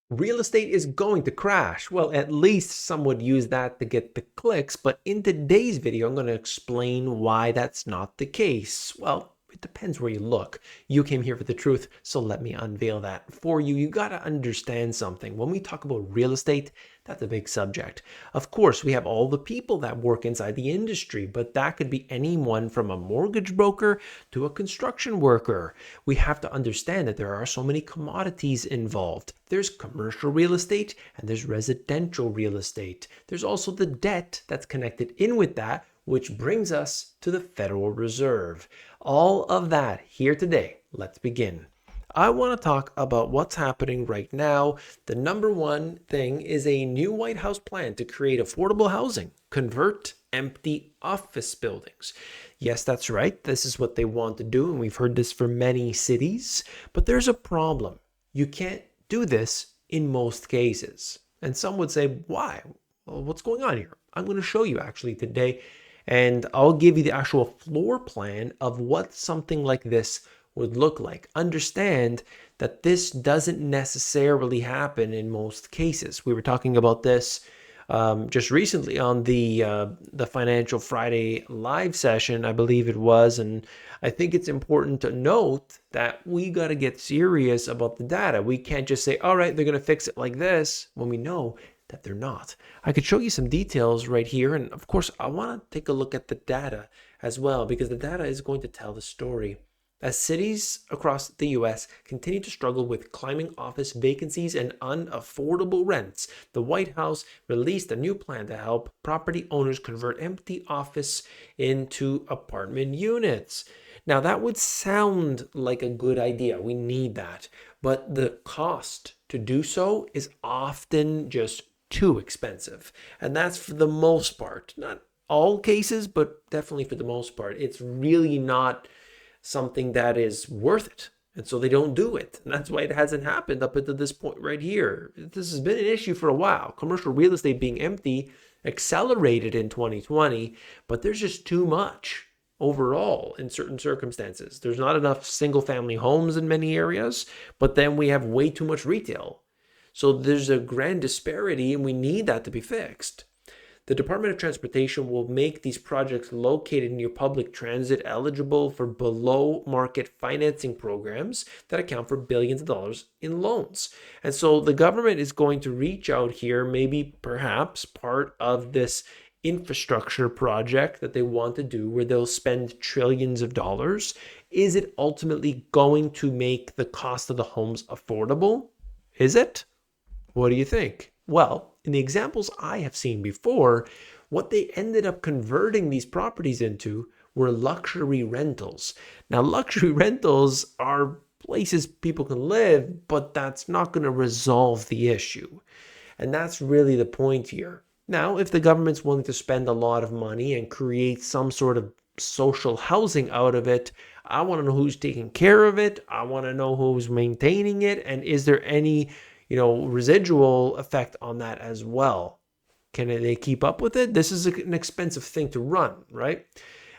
Real estate is going to crash. Well, at least some would use that to get the clicks, but in today's video, I'm going to explain why that's not the case. Well, it depends where you look. You came here for the truth, so let me unveil that for you. You got to understand something. When we talk about real estate, that's a big subject. Of course, we have all the people that work inside the industry, but that could be anyone from a mortgage broker to a construction worker. We have to understand that there are so many commodities involved. There's commercial real estate and there's residential real estate. There's also the debt that's connected in with that, which brings us to the Federal Reserve. All of that here today. Let's begin. I want to talk about what's happening right now. The number one thing is a new White House plan to create affordable housing, convert empty office buildings. Yes, that's right. This is what they want to do, and we've heard this for many cities. But there's a problem. You can't do this in most cases. And some would say, why? Well, what's going on here? I'm going to show you actually today, and I'll give you the actual floor plan of what something like this would look like. Understand that this doesn't necessarily happen in most cases. We were talking about this just recently on the Financial Friday live session, I believe it was, and I think it's important to note that we got to get serious about the data. We can't just say, all right, they're going to fix it like this when we know that they're not. I could show you some details right here, and of course, I want to take a look at the data as well, because the data is going to tell the story. As cities across the US continue to struggle with climbing office vacancies and unaffordable rents, the White House released a new plan to help property owners convert empty office into apartment units. Now, that would sound like a good idea. We need that. But the cost to do so is often just too expensive. And that's for the most part. Not all cases, but definitely for the most part. It's really not something that is worth it. And so they don't do it. And that's why it hasn't happened up until this point right here. This has been an issue for a while. Commercial real estate being empty accelerated in 2020, but there's just too much overall in certain circumstances. There's not enough single family homes in many areas, but then we have way too much retail. So there's a grand disparity, and we need that to be fixed. The Department of Transportation will make these projects located near public transit eligible for below market financing programs that account for billions of dollars in loans. And so the government is going to reach out here, maybe perhaps part of this infrastructure project that they want to do where they'll spend trillions of dollars. Is it ultimately going to make the cost of the homes affordable? Is it? What do you think? Well, in the examples I have seen before, what they ended up converting these properties into were luxury rentals. Now, luxury rentals are places people can live, but that's not going to resolve the issue. And that's really the point here. Now, if the government's willing to spend a lot of money and create some sort of social housing out of it, I want to know who's taking care of it. I want to know who's maintaining it. And is there any residual effect on that as well? Can they keep up with it? This is an expensive thing to run, right?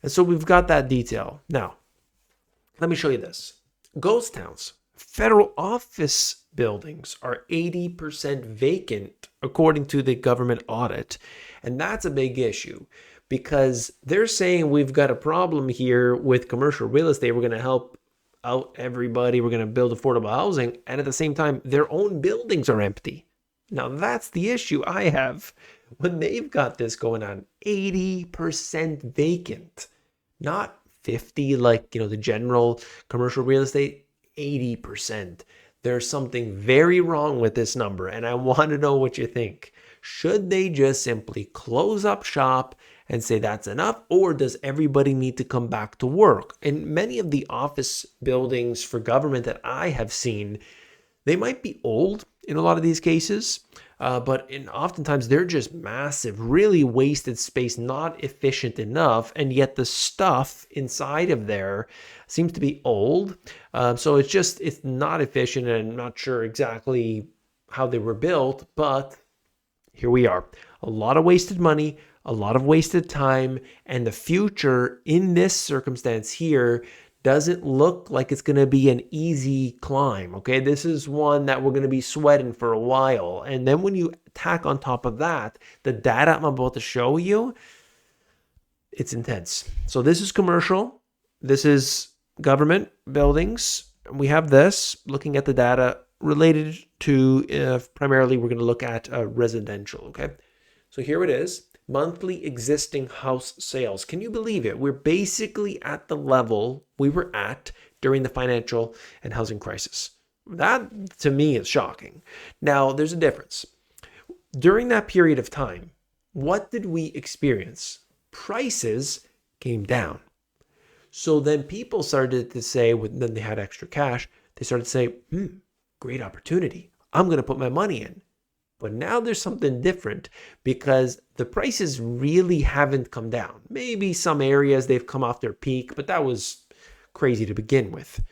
And so we've got that detail. Now, let me show you this. Ghost towns. Federal office buildings are 80% vacant, according to the government audit. And that's a big issue because they're saying we've got a problem here with commercial real estate. We're going to help out everybody. We're going to build affordable housing. And at the same time, their own buildings are empty. Now, that's the issue I have when they've got this going on. 80% vacant, not 50 like, the general commercial real estate, 80%. There's something very wrong with this number, and I want to know what you think. Should they just simply close up shop and say that's enough, or does everybody need to come back to work? In many of the office buildings for government that I have seen, they might be old in a lot of these cases, but oftentimes they're just massive, really wasted space, not efficient enough, and yet the stuff inside of there seems to be old. So it's not efficient, and I'm not sure exactly how they were built, but here we are. A lot of wasted money, a lot of wasted time, and the future in this circumstance here doesn't look like it's going to be an easy climb. Okay, this is one that we're going to be sweating for a while. And then when you tack on top of that the data I'm about to show you, it's intense. So this is commercial, this is government buildings. We have this looking at the data related to primarily we're going to look at residential. Okay, so here it is. Monthly existing house sales. Can you believe it? We're basically at the level we were at during the financial and housing crisis. That to me is shocking. Now, there's a difference. During that period of time, what did we experience? Prices came down. So then people started to say, then they had extra cash, they started to say, great opportunity. I'm going to put my money in. But now there's something different because the prices really haven't come down. Maybe some areas they've come off their peak, but that was crazy to begin with.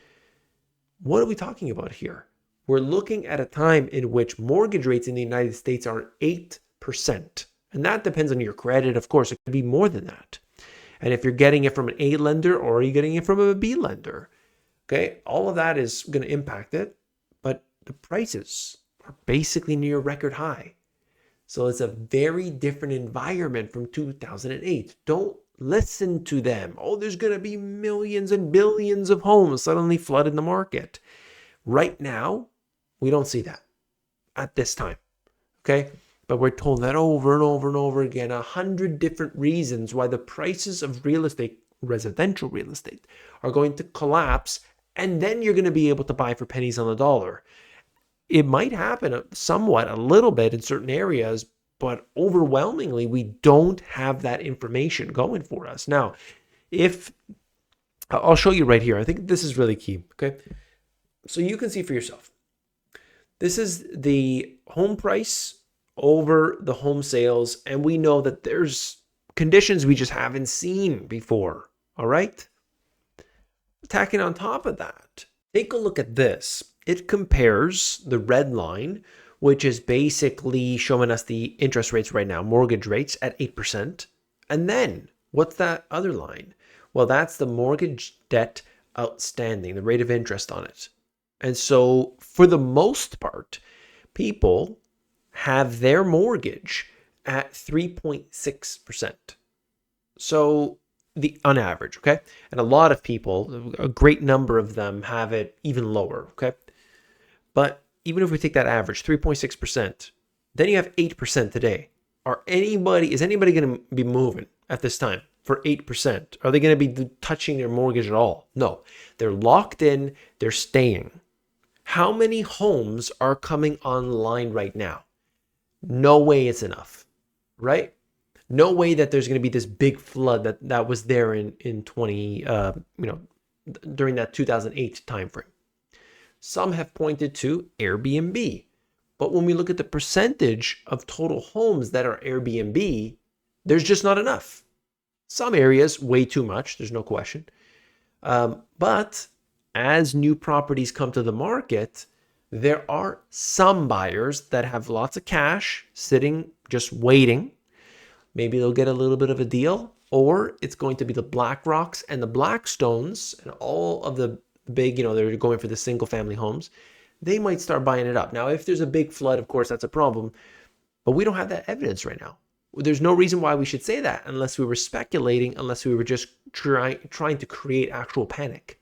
What are we talking about here? We're looking at a time in which mortgage rates in the United States are 8%. And that depends on your credit. Of course, it could be more than that. And if you're getting it from an A lender or are you getting it from a B lender? Okay, all of that is going to impact it. But the prices are basically near record high. So it's a very different environment from 2008. Don't listen to them. Oh, there's going to be millions and billions of homes suddenly flooded the market. Right now, we don't see that at this time. Okay? But we're told that over and over and over again, 100 different reasons why the prices of real estate, residential real estate, are going to collapse. And then you're going to be able to buy for pennies on the dollar. It might happen somewhat, a little bit in certain areas, but overwhelmingly, we don't have that information going for us. Now, if I'll show you right here, I think this is really key. Okay. So you can see for yourself. This is the home price over the home sales. And we know that there's conditions we just haven't seen before. All right. Tacking on top of that, take a look at this. It compares the red line, which is basically showing us the interest rates right now, mortgage rates at 8%. And then what's that other line? Well, that's the mortgage debt outstanding, the rate of interest on it. And so for the most part, people have their mortgage at 3.6%. So on average, okay? And a lot of people, a great number of them have it even lower, okay? But even if we take that average, 3.6%, then you have 8% today. Is anybody going to be moving at this time for 8%? Are they going to be touching their mortgage at all? No. They're locked in. They're staying. How many homes are coming online right now? No way it's enough, right? No way that there's going to be this big flood that was there in 20, during that 2008 timeframe. Some have pointed to Airbnb. But when we look at the percentage of total homes that are Airbnb, there's just not enough. Some areas, way too much, there's no question. But as new properties come to the market, there are some buyers that have lots of cash sitting, just waiting. Maybe they'll get a little bit of a deal, or it's going to be the BlackRocks and the Blackstones and all of the big, they're going for the single family homes. They might start buying it up. Now, if there's a big flood, of course, that's a problem, but we don't have that evidence right now. There's no reason why we should say that unless we were speculating, unless we were just trying to create actual panic.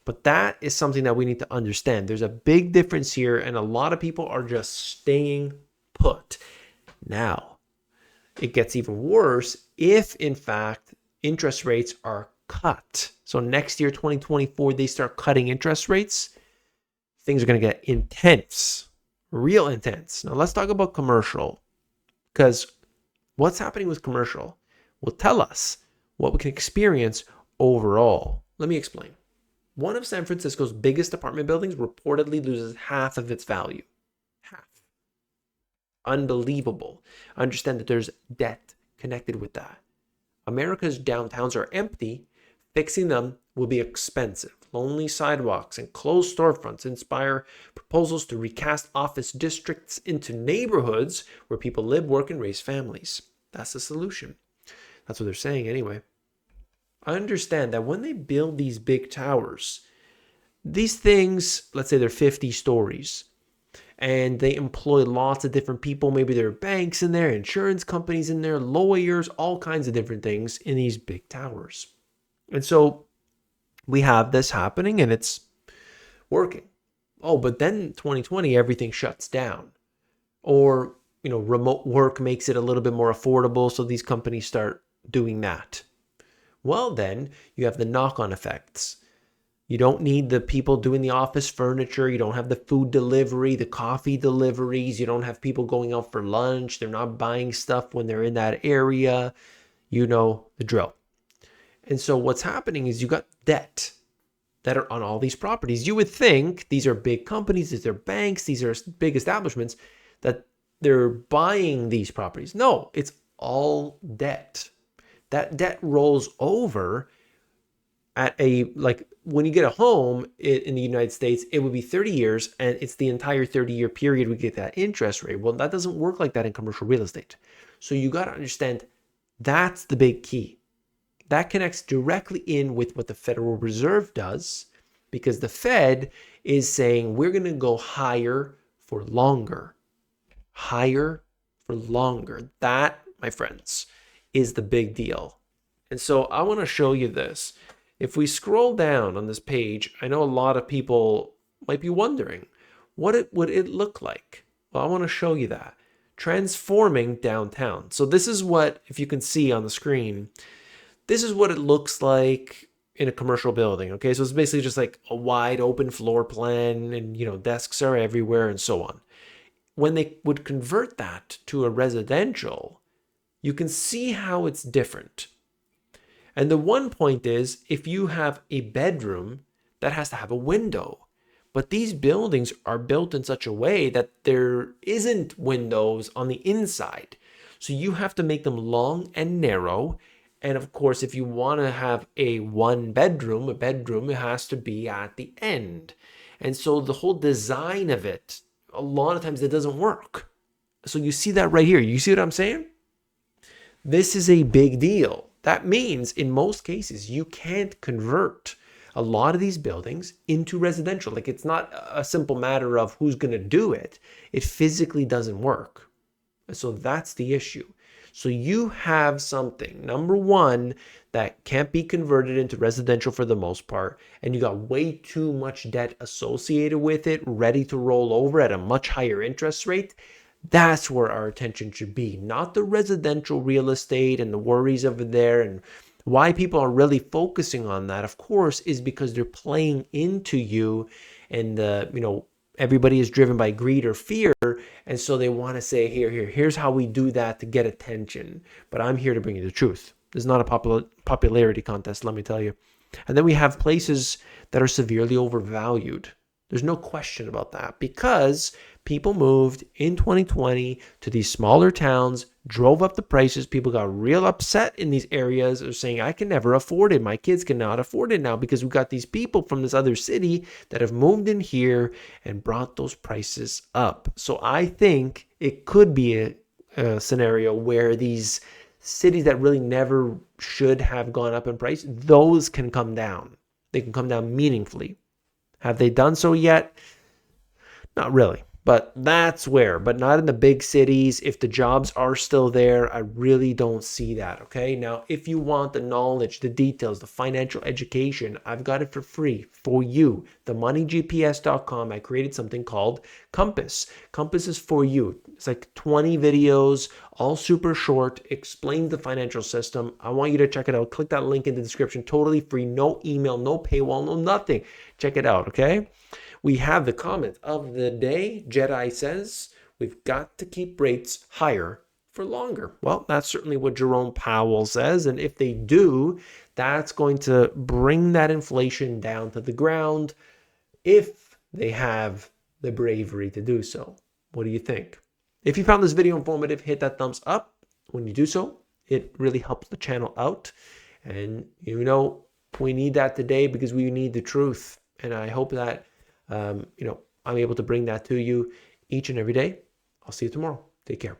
But that is something that we need to understand. There's a big difference here, and a lot of people are just staying put. Now, it gets even worse if, in fact, interest rates are cut. So next year, 2024, they start cutting interest rates. Things are going to get intense, real intense. Now let's talk about commercial, because what's happening with commercial will tell us what we can experience overall. Let me explain. One of San Francisco's biggest apartment buildings reportedly loses half of its value. Half. Unbelievable. Understand that there's debt connected with that. America's downtowns are empty. Fixing them will be expensive. Lonely sidewalks and closed storefronts inspire proposals to recast office districts into neighborhoods where people live, work, and raise families. That's the solution. That's what they're saying anyway. understand that when they build these big towers, these things, let's say they're 50 stories, and they employ lots of different people. Maybe there are banks in there, insurance companies in there, lawyers, all kinds of different things in these big towers. And so we have this happening and it's working. Oh, but then 2020, everything shuts down. Or, remote work makes it a little bit more affordable. So these companies start doing that. Well, then you have the knock on effects. You don't need the people doing the office furniture. You don't have the food delivery, the coffee deliveries. You don't have people going out for lunch. They're not buying stuff when they're in that area. You know the drill. And so what's happening is you got debt that are on all these properties. You would think these are big companies, these are banks, these are big establishments, that they're buying these properties. No, it's all debt. That debt rolls over at when you get a home in the United States, it would be 30 years and it's the entire 30-year period we get that interest rate. Well, that doesn't work like that in commercial real estate. So you got to understand that's the big key. That connects directly in with what the Federal Reserve does, because the Fed is saying we're going to go higher for longer. Higher for longer. That, my friends, is the big deal. And so I want to show you this. If we scroll down on this page, I know a lot of people might be wondering, what would it look like? Well, I want to show you that. Transforming downtown. So this is what, if you can see on the screen, this is what it looks like in a commercial building. Okay, so it's basically just like a wide open floor plan and, desks are everywhere and so on. When they would convert that to a residential, you can see how it's different. And the one point is, if you have a bedroom, that has to have a window. But these buildings are built in such a way that there isn't windows on the inside. So you have to make them long and narrow. And of course, if you want to have a bedroom, it has to be at the end. And so the whole design of it, a lot of times it doesn't work. So you see that right here. You see what I'm saying? This is a big deal. That means in most cases, you can't convert a lot of these buildings into residential. Like, it's not a simple matter of who's going to do it. It physically doesn't work. So that's the issue. So you have something, number one, that can't be converted into residential for the most part, and you got way too much debt associated with it, ready to roll over at a much higher interest rate. That's where our attention should be, not the residential real estate and the worries over there. And why people are really focusing on that, of course, is because they're playing into you, and everybody is driven by greed or fear, and so they want to say, here's how we do that to get attention. But I'm here to bring you the truth. This is not a popularity contest, let me tell you. And then we have places that are severely overvalued. There's no question about that, because people moved in 2020 to these smaller towns, drove up the prices. People got real upset in these areas. They're saying, I can never afford it. My kids cannot afford it now, because we've got these people from this other city that have moved in here and brought those prices up. So I think it could be a scenario where these cities that really never should have gone up in price, those can come down. They can come down meaningfully. Have they done so yet? Not really. But that's where, but not in the big cities. If the jobs are still there, I really don't see that, okay? Now, if you want the knowledge, the details, the financial education, I've got it for free for you. TheMoneyGPS.com, I created something called Compass. Compass is for you. It's like 20 videos, all super short, explains the financial system. I want you to check it out. Click that link in the description, totally free, no email, no paywall, no nothing. Check it out, okay? We have the comment of the day. Jedi says, we've got to keep rates higher for longer. Well, that's certainly what Jerome Powell says. And if they do, that's going to bring that inflation down to the ground, if they have the bravery to do so. What do you think? If you found this video informative, hit that thumbs up. When you do so, it really helps the channel out. And we need that today, because we need the truth. And I hope that I'm able to bring that to you each and every day. I'll see you tomorrow. Take care.